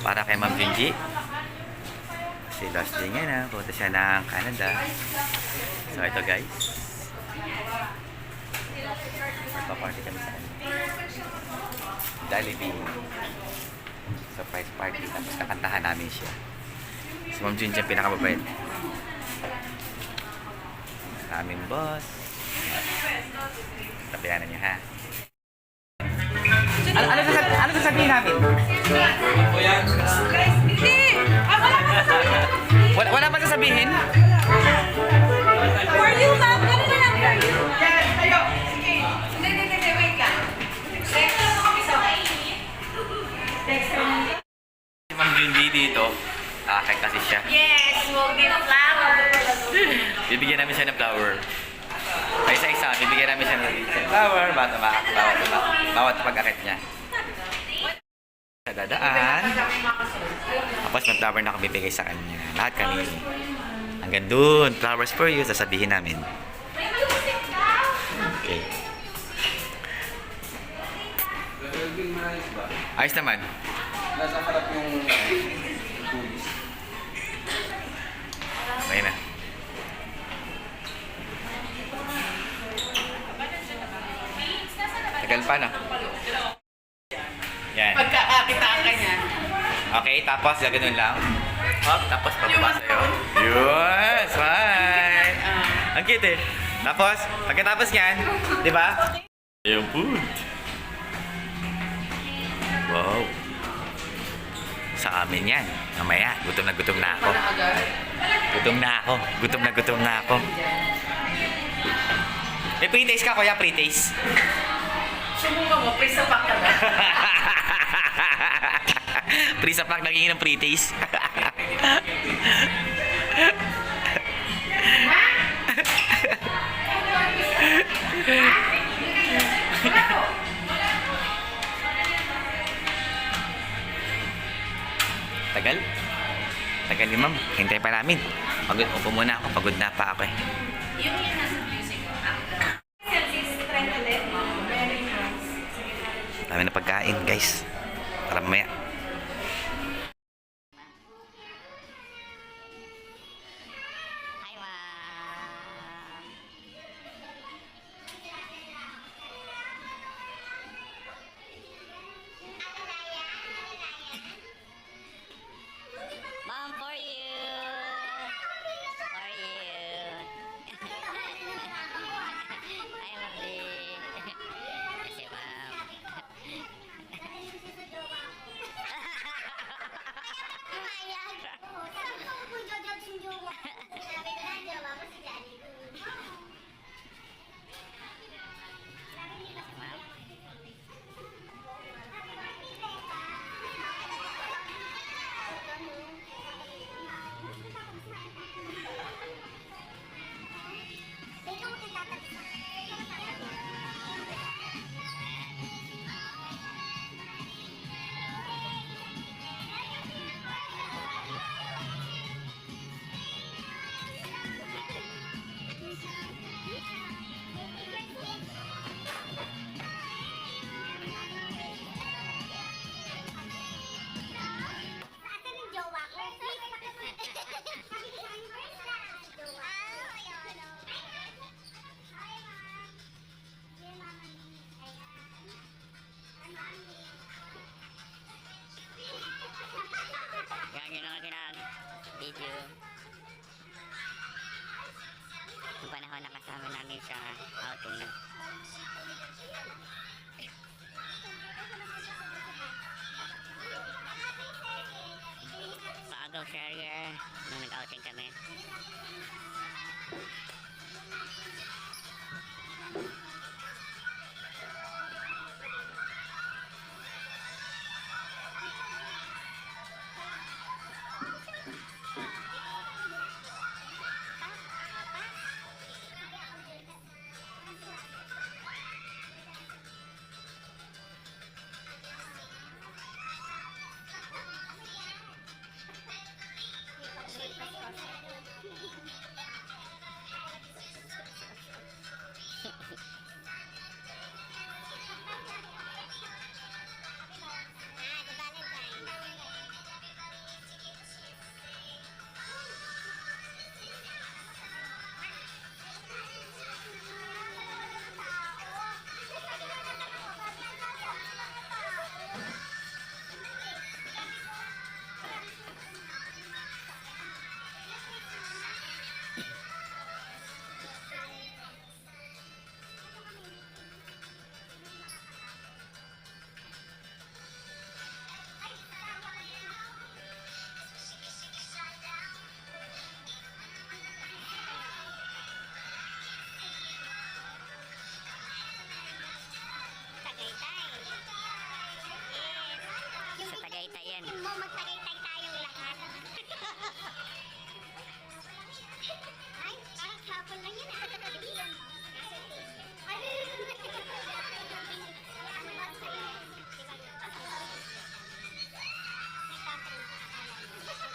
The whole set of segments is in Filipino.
Para kay Ma'am Junji. Si Lost J ngayon na. Punta siya ng Canada. So ito guys. Magpa-party kami sa kanya. Jollibee. Surprise party. Tapos kakantahan namin siya. Si Ma'am Junji ang pinakamabait. Sa aming boss. Tabihanan niyo ha. Ano sasabihin namin? Hindi! Wala ba sasabihin? For you, ma'am! Ano na lang for you? Yes, tayo! Sige! Hindi, wait lang. Next lang kami sa next round. Si Ma'am Junji dito. Kay kasi siya. Yes! We'll give flower! Bibigyan namin siya ng flower. Ay isa-isa, bibigyan namin siya ng flower. Bawat pag-akit niya. Sa dadaan. Tapos may flower na bibigay sa kanya. Lahat kanino. Hanggang dun, flowers for you, sasabihin namin. Okay. Ayos naman. Nasa harap yung tulis. Okay na. Tagal pa na. Yan. Pagkakakitaan ka niya. Okay, tapos ganoon lang. Hop, tapos pababa sa'yo. Yun! Smile! Ang cute eh. Tapos, pagkatapos yan, di ba? Yung food. Wow. Sa amin yan. Mamaya, gutom na ako. Gutom na ako. May pre-taste ka, kuya, pre-taste. Sumuka mo, please sa pack ka na. Pre sa pack, naging ng pre-taste. Tagal ni ma'am. Hintay pa namin. Upo muna ako. Pagod na pa ako eh. Yung nasa music ko. Dami na pagkain guys. Para mamaya. Mom, for you. For you. I love it. Kasi ma'am. Video. Yung panahon na kasama namin sa outing. Paagaw Sherrier nung nag-outing kami. Tagaytay yan. Mo, magtagaytay tayong lahat. Ay, parang hapon lang yan.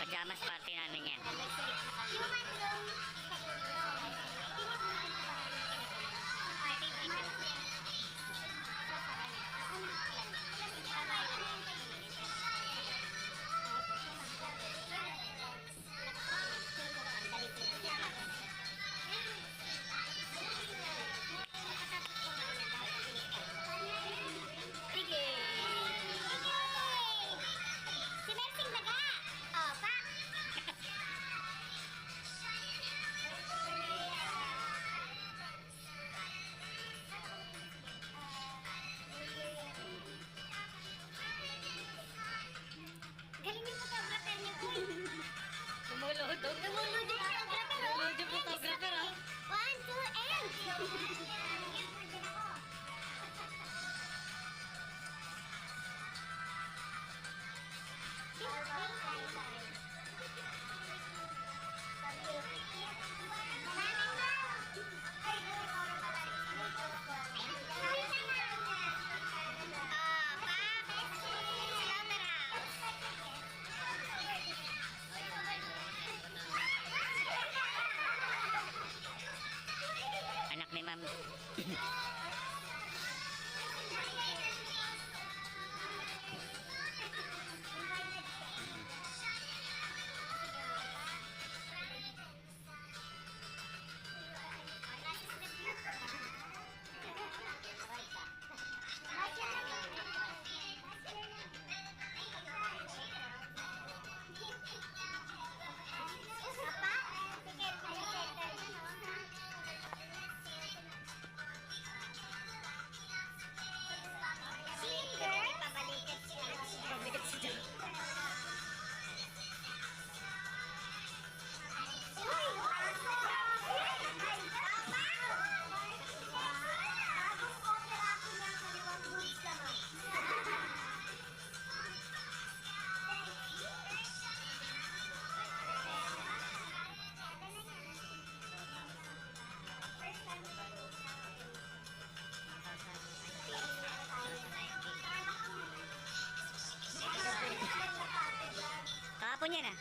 Pajamas party namin yan. Sige. Si Mersing Daga. Oh, pa. Galing yung photographer niyo, boy. Lumulod yung photographer. Lumulod yung photographer, ah. 1, 2, and... Anak ni ma'am. Kahapon yan ah.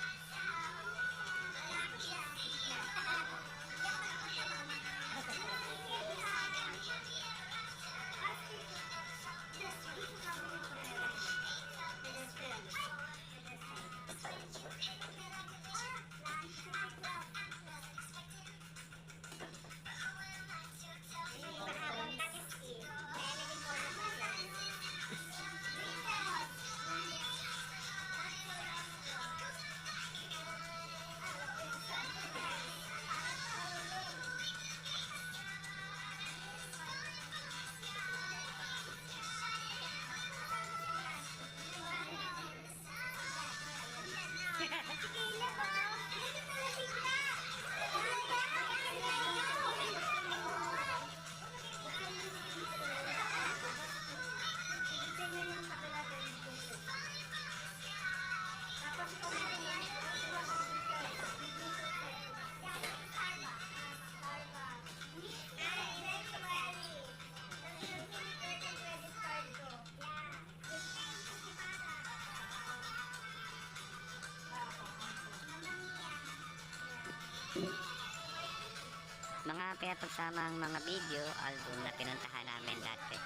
Mga pinapagsamang mga video album na pinuntahan namin dati.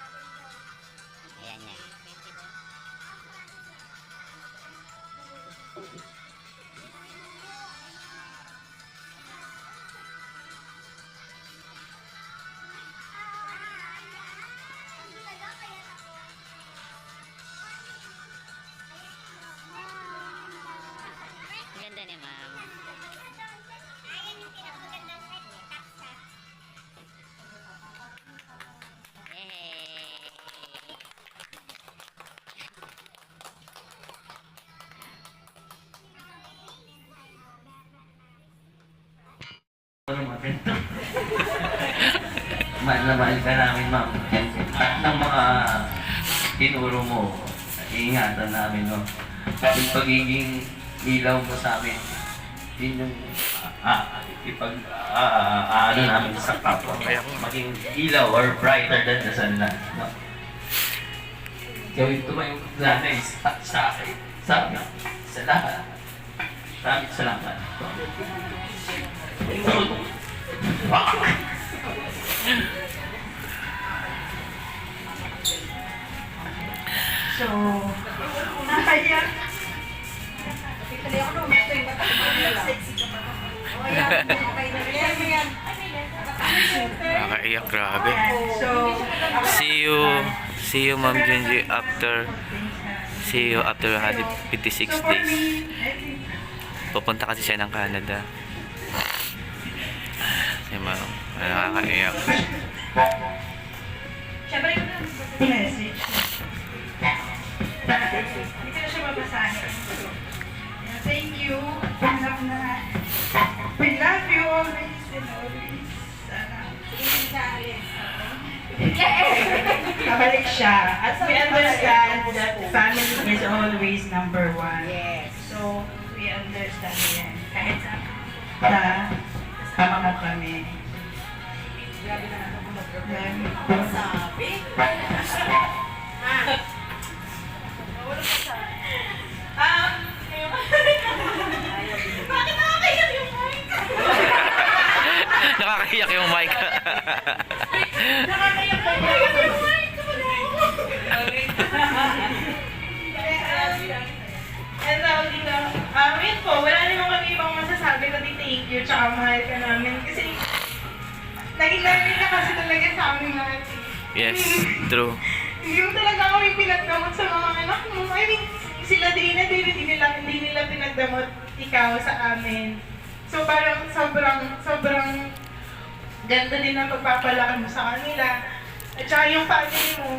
Ayan yan. Ganda ni ma'am. Ayan yung pinakamagandang set ni Taksa. Yay! Mahal na mahal ka namin, ma'am. At ng mga tinuro mo, iingatan namin, no? yung pagiging ilaw mo sa amin. Yun yung ano namin sa kapwa. Maging ilaw or brighter than the sun na. No? Ikaw yung tumayong nanay sa akin, sa amin, sa lahat. Maraming salamat. So, nakaya. Nakakaiyak, grabe. So, See you, Ma'am Junji, after 56 days. Pupunta kasi siya ng Canada. Si Ma'am, nakakaiyak. syempre, message. Hindi ko na siya mabasahin. Thank you. We love you always and always. Kabalik siya. At we understand that family is always number one. Yes. So, we understand yan. Kahit sa sama mo kami. Grabe na ako sabi. Bakit nakakayak yung mic? Nakakaiyak yung mic. Nakakayak yung mic. And yun po, wala naman kami ibang masasabi kundi thank you, tsaka mahal ka namin. Kasi, naging namin ka kasi talaga sa amin lahat. Yes, true. Hindi mo talaga kami pinagdamot sa mga anak mo. I mean, sila din hindi nila pinagdamot ikaw sa amin. So parang sobrang ganda din ang pagpapalaki mo sa kanila. At saka yung family mo.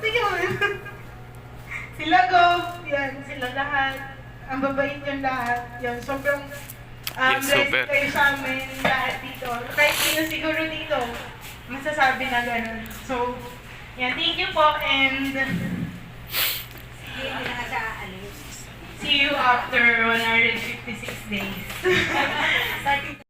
Sige mo. Sila go, yan, sila lahat. Ang babait yung lahat. Yan, sobrang Yes, blessed super. kayo sa amin lahat dito. Kahit sino siguro dito, masasabi na gano'n. So, yan, thank you po and see you after 156 days.